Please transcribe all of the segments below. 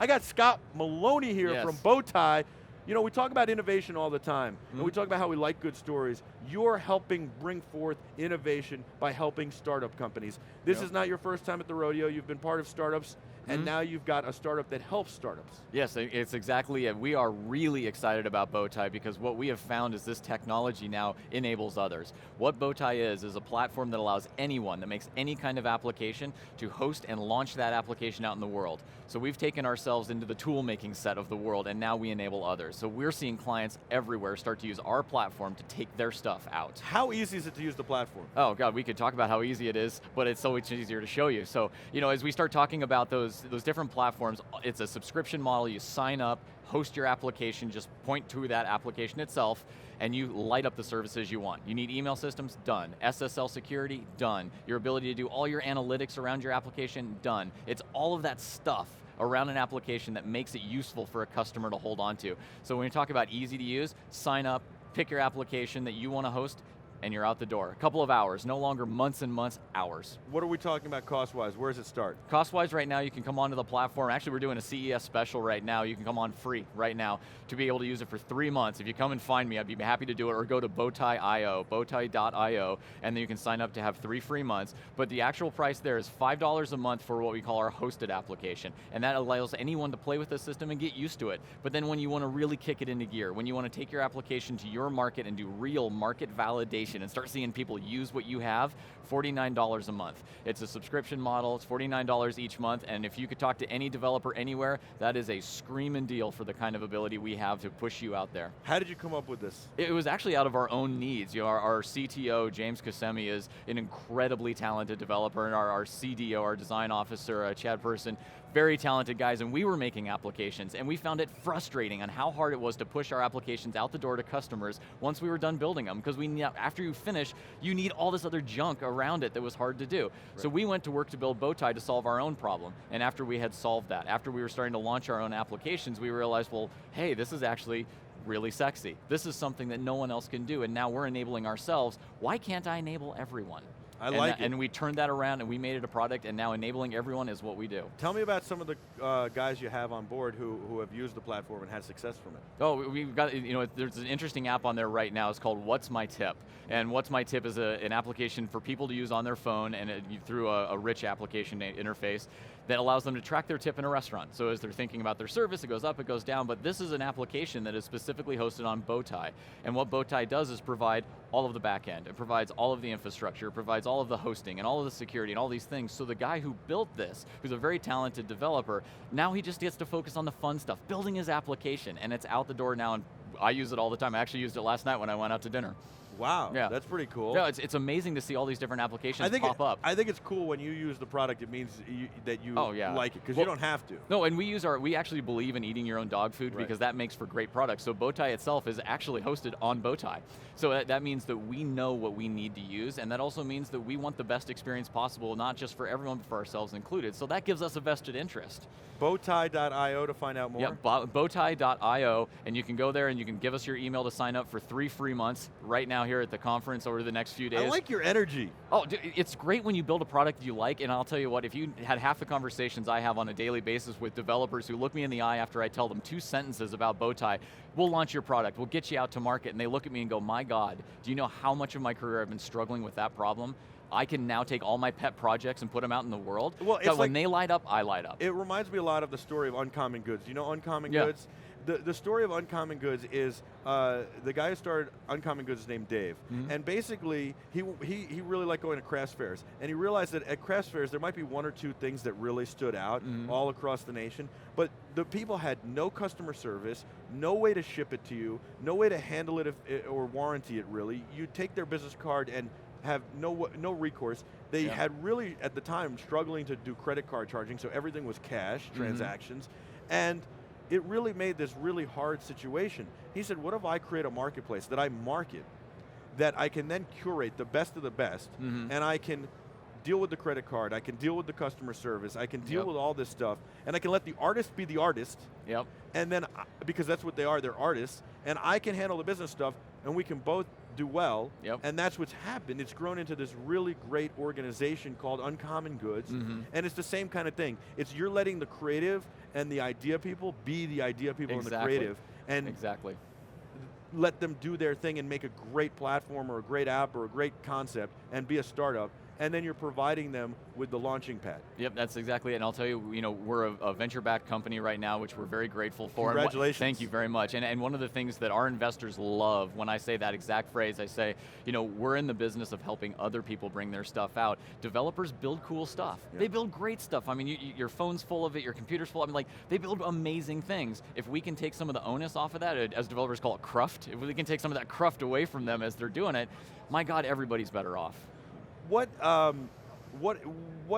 I got Scott Maloney here from BowTie. You know, we talk about innovation all the time, and we talk about how we like good stories. You're helping bring forth innovation by helping startup companies. This is not your first time at the rodeo. You've been part of startups, and now you've got a startup that helps startups. Yes, it's exactly it. We are really excited about BowTie because what we have found is this technology now enables others. What BowTie is a platform that allows anyone that makes any kind of application to host and launch that application out in the world. So we've taken ourselves into the tool-making set of the world, and now we enable others. So we're seeing clients everywhere start to use our platform to take their stuff out. How easy is it to use the platform? Oh God, we could talk about how easy it is, but it's so much easier to show you. So, you know, as we start talking about those different platforms, it's a subscription model. You sign up, host your application, just point to that application itself, and you light up the services you want. You need email systems? Done. SSL security? Done. Your ability to do all your analytics around your application? Done. It's all of that stuff around an application that makes it useful for a customer to hold on to. So when you talk about easy to use, sign up, pick your application that you want to host, and you're out the door. A couple of hours, no longer months and months, hours. What are we talking about cost-wise? Where does it start? Cost-wise right now, you can come onto the platform. Actually, we're doing a CES special right now. You can come on free right now to be able to use it for 3 months. If you come and find me, I'd be happy to do it, or go to BowTie.io, BowTie.io, and then you can sign up to have 3 free months. But the actual price there is $5 a month for what we call our hosted application. And that allows anyone to play with the system and get used to it. But then when you want to really kick it into gear, when you want to take your application to your market and do real market validation and start seeing people use what you have, $49 a month. It's a subscription model, it's $49 each month, and if you could talk to any developer anywhere, that is a screaming deal for the kind of ability we have to push you out there. How did you come up with this? It was actually out of our own needs. You know, our CTO, James Kasemi, is an incredibly talented developer, and our CDO, our design officer, Chad Person, very talented guys, and we were making applications, and we found it frustrating on how hard it was to push our applications out the door to customers once we were done building them, because after you finish, you need all this other junk around it that was hard to do. Right. So we went to work to build BowTie to solve our own problem, and after we had solved that, after we were starting to launch our own applications, we realized, well, hey, this is actually really sexy. This is something that no one else can do, and now we're enabling ourselves. Why can't I enable everyone? I like it. And we turned that around and we made it a product, and now enabling everyone is what we do. Tell me about some of the guys you have on board who have used the platform and had success from it. Oh, we've got, you know, there's an interesting app on there right now. It's called What's My Tip? And What's My Tip is an application for people to use on their phone, and through a rich application interface that allows them to track their tip in a restaurant. So as they're thinking about their service, it goes up, it goes down, but this is an application that is specifically hosted on BowTie. And what BowTie does is provide all of the back end. It provides all of the infrastructure, it provides all of the hosting and all of the security and all these things. So the guy who built this, who's a very talented developer, now he just gets to focus on the fun stuff, building his application, and it's out the door now, and I use it all the time. I actually used it last night when I went out to dinner. Wow, that's pretty cool. Yeah, it's amazing to see all these different applications pop up. I think it's cool when you use the product, it means that you like it, because you don't have to. No, and we actually believe in eating your own dog food because that makes for great products. So BowTie itself is actually hosted on BowTie. So that means that we know what we need to use, and that also means that we want the best experience possible, not just for everyone, but for ourselves included. So that gives us a vested interest. BowTie.io to find out more? Yep, BowTie.io, and you can go there and you can give us your email to sign up for 3 free months right now here at the conference over the next few days. I like your energy. Oh, dude, it's great when you build a product you like, and I'll tell you what, if you had half the conversations I have on a daily basis with developers who look me in the eye after I tell them 2 sentences about BowTie, we'll launch your product, we'll get you out to market, and they look at me and go, my God, do you know how much of my career I've been struggling with that problem? I can now take all my pet projects and put them out in the world. Well, it's when they light up, I light up. It reminds me a lot of the story of Uncommon Goods. You know Uncommon Goods? The story of Uncommon Goods is the guy who started Uncommon Goods is named Dave. And basically, he really liked going to craft fairs. And he realized that at craft fairs, there might be 1 or 2 things that really stood out all across the nation. But the people had no customer service, no way to ship it to you, no way to handle it or warranty it really. You take their business card and have no recourse. They had really, at the time, struggling to do credit card charging, so everything was cash transactions. And it really made this really hard situation. He said, what if I create a marketplace that I market, that I can then curate the best of the best, and I can deal with the credit card, I can deal with the customer service, I can deal with all this stuff, and I can let the artist be the artist, and then, because that's what they are, they're artists, and I can handle the business stuff, and we can both do well, Yep. and that's what's happened. It's grown into this really great organization called Uncommon Goods, and it's the same kind of thing. It's you're letting the creative and the idea people be the idea people and the creative, and let them do their thing and make a great platform or a great app or a great concept and be a startup. And then you're providing them with the launching pad. Yep, that's exactly it. And I'll tell you, we're a venture-backed company right now, which we're very grateful for. Congratulations. Thank you very much. And one of the things that our investors love, when I say that exact phrase, I say, we're in the business of helping other people bring their stuff out. Developers build cool stuff. Yeah. They build great stuff. I mean, your phone's full of it, your computer's full of it. I mean, they build amazing things. If we can take some of the onus off of that, as developers call it cruft, if we can take some of that cruft away from them as they're doing it, my God, everybody's better off. What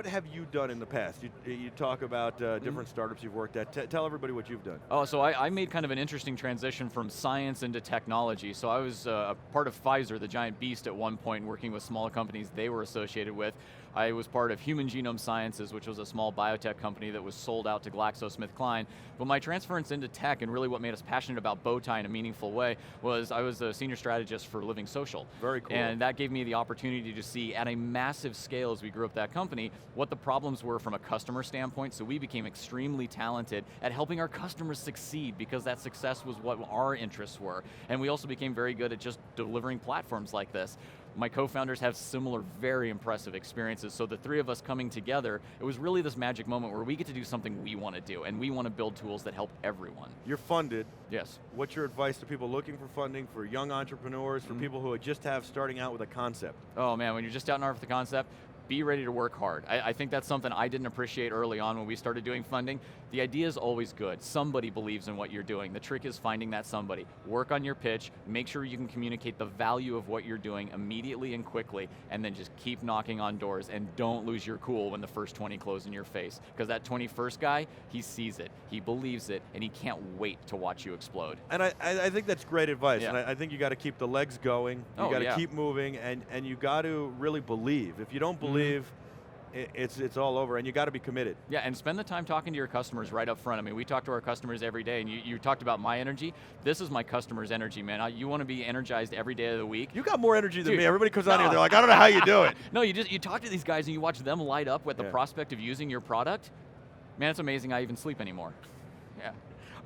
have you done in the past? You talk about different startups you've worked at. Tell everybody what you've done. Oh, so I made kind of an interesting transition from science into technology. So I was a part of Pfizer, the giant beast at one point, working with small companies they were associated with. I was part of Human Genome Sciences, which was a small biotech company that was sold out to GlaxoSmithKline. But my transference into tech, and really what made us passionate about BowTie in a meaningful way, was I was a senior strategist for Living Social. Very cool. And that gave me the opportunity to see at a massive scale as we grew up that company, what the problems were from a customer standpoint. So we became extremely talented at helping our customers succeed, because that success was what our interests were. And we also became very good at just delivering platforms like this. My co-founders have similar, very impressive experiences, so the three of us coming together, it was really this magic moment where we get to do something we want to do, and we want to build tools that help everyone. You're funded. Yes. What's your advice to people looking for funding, for young entrepreneurs, for people who starting out with a concept? Oh man, when you're just starting out with the concept, be ready to work hard. I think that's something I didn't appreciate early on when we started doing funding. The idea is always good. Somebody believes in what you're doing. The trick is finding that somebody. Work on your pitch, make sure you can communicate the value of what you're doing immediately and quickly, and then just keep knocking on doors, and don't lose your cool when the first 20 close in your face. Because that 21st guy, he sees it, he believes it, and he can't wait to watch you explode. And I think that's great advice, and I think you got to keep the legs going, you got to keep moving, and you got to really believe. If you don't believe, it's all over, and you got to be committed. Yeah, and spend the time talking to your customers right up front. I mean, we talk to our customers every day, and you talked about my energy. This is my customers' energy, man. You want to be energized every day of the week. You got more energy than me. Everybody comes out here, they're like, I don't know how you do it. No, you talk to these guys and you watch them light up with the prospect of using your product. Man, it's amazing I even sleep anymore. Yeah.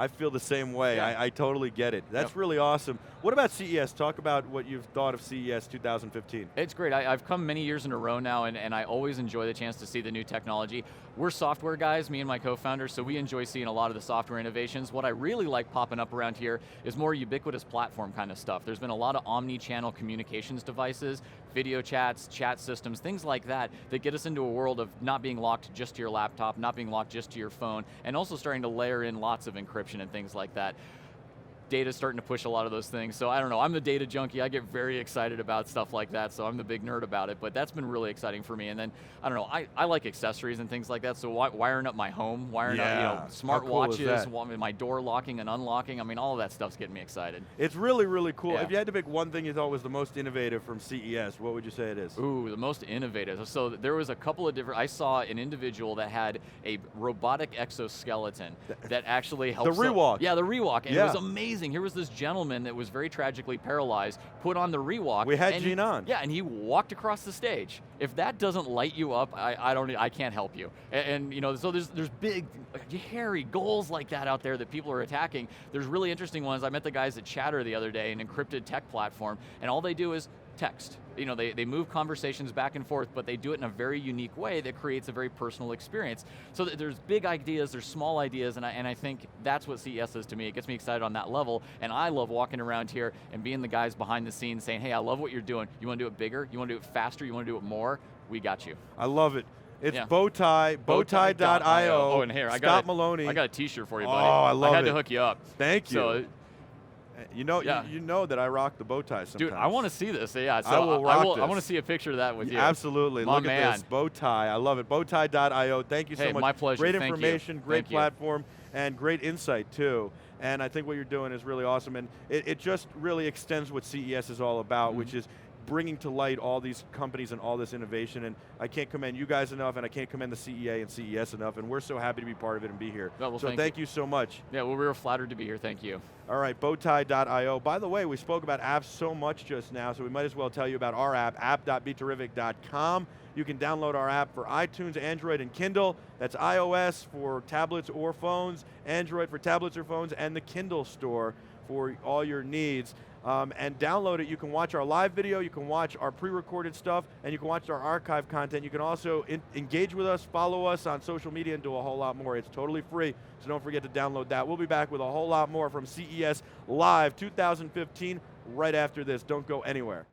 I feel the same way. Yeah. I totally get it. That's really awesome. What about CES? Talk about what you've thought of CES 2015. It's great. I've come many years in a row now, and I always enjoy the chance to see the new technology. We're software guys, me and my co-founders, so we enjoy seeing a lot of the software innovations. What I really like popping up around here is more ubiquitous platform kind of stuff. There's been a lot of omni-channel communications devices, video chats, chat systems, things like that get us into a world of not being locked just to your laptop, not being locked just to your phone, and also starting to layer in lots of encryption and things like that. Data's starting to push a lot of those things, so I don't know, I'm the data junkie, I get very excited about stuff like that, so I'm the big nerd about it, but that's been really exciting for me. And then, I don't know, I like accessories and things like that, so wiring up my home, wiring up smart watches, my door locking and unlocking, I mean, all of that stuff's getting me excited. It's really, really cool. Yeah. If you had to pick one thing you thought was the most innovative from CES, what would you say it is? Ooh, the most innovative. So there was a couple of different, I saw an individual that had a robotic exoskeleton that actually helped. The rewalk. Yeah, the rewalk, and it was amazing. Here was this gentleman that was very tragically paralyzed, put on the rewalk. We had Gene on. Yeah, and he walked across the stage. If that doesn't light you up, I can't help you. And you know, so there's big, hairy goals like that out there that people are attacking. There's really interesting ones. I met the guys at Chatter the other day, an encrypted tech platform, and all they do is text. You know, they move conversations back and forth, but they do it in a very unique way that creates a very personal experience. So there's big ideas, there's small ideas, and I think that's what CES is to me. It gets me excited on that level, and I love walking around here and being the guys behind the scenes saying, hey, I love what you're doing. You want to do it bigger? You want to do it faster? You want to do it more? We got you. I love it. It's BowTie, BowTie.io. Oh, and here, Scott Maloney. I got a t-shirt for you, buddy. Oh, I love it. I had to hook you up. Thank you. So, you know that I rock the bow tie sometimes. Dude, I want to see this. Yeah, so I will rock this. I want to see a picture of that with you. Absolutely. My Look man. at this. BowTie. I love it. BowTie.io. Thank you so much. My pleasure. Great Thank information, you. great Thank platform, and great insight, too. And I think what you're doing is really awesome. And it just really extends what CES is all about, which is bringing to light all these companies and all this innovation, and I can't commend you guys enough, and I can't commend the CEA and CES enough, and we're so happy to be part of it and be here. Well, so thank you so much. Yeah, well, we were flattered to be here, thank you. All right, BowTie.io. By the way, we spoke about apps so much just now, so we might as well tell you about our app, app.BeTerrific.com. You can download our app for iTunes, Android, and Kindle. That's iOS for tablets or phones, Android for tablets or phones, and the Kindle store for all your needs. And download it. You can watch our live video, you can watch our pre-recorded stuff, and you can watch our archive content. You can also engage with us, follow us on social media, and do a whole lot more. It's totally free, so don't forget to download that. We'll be back with a whole lot more from CES Live 2015 right after this. Don't go anywhere.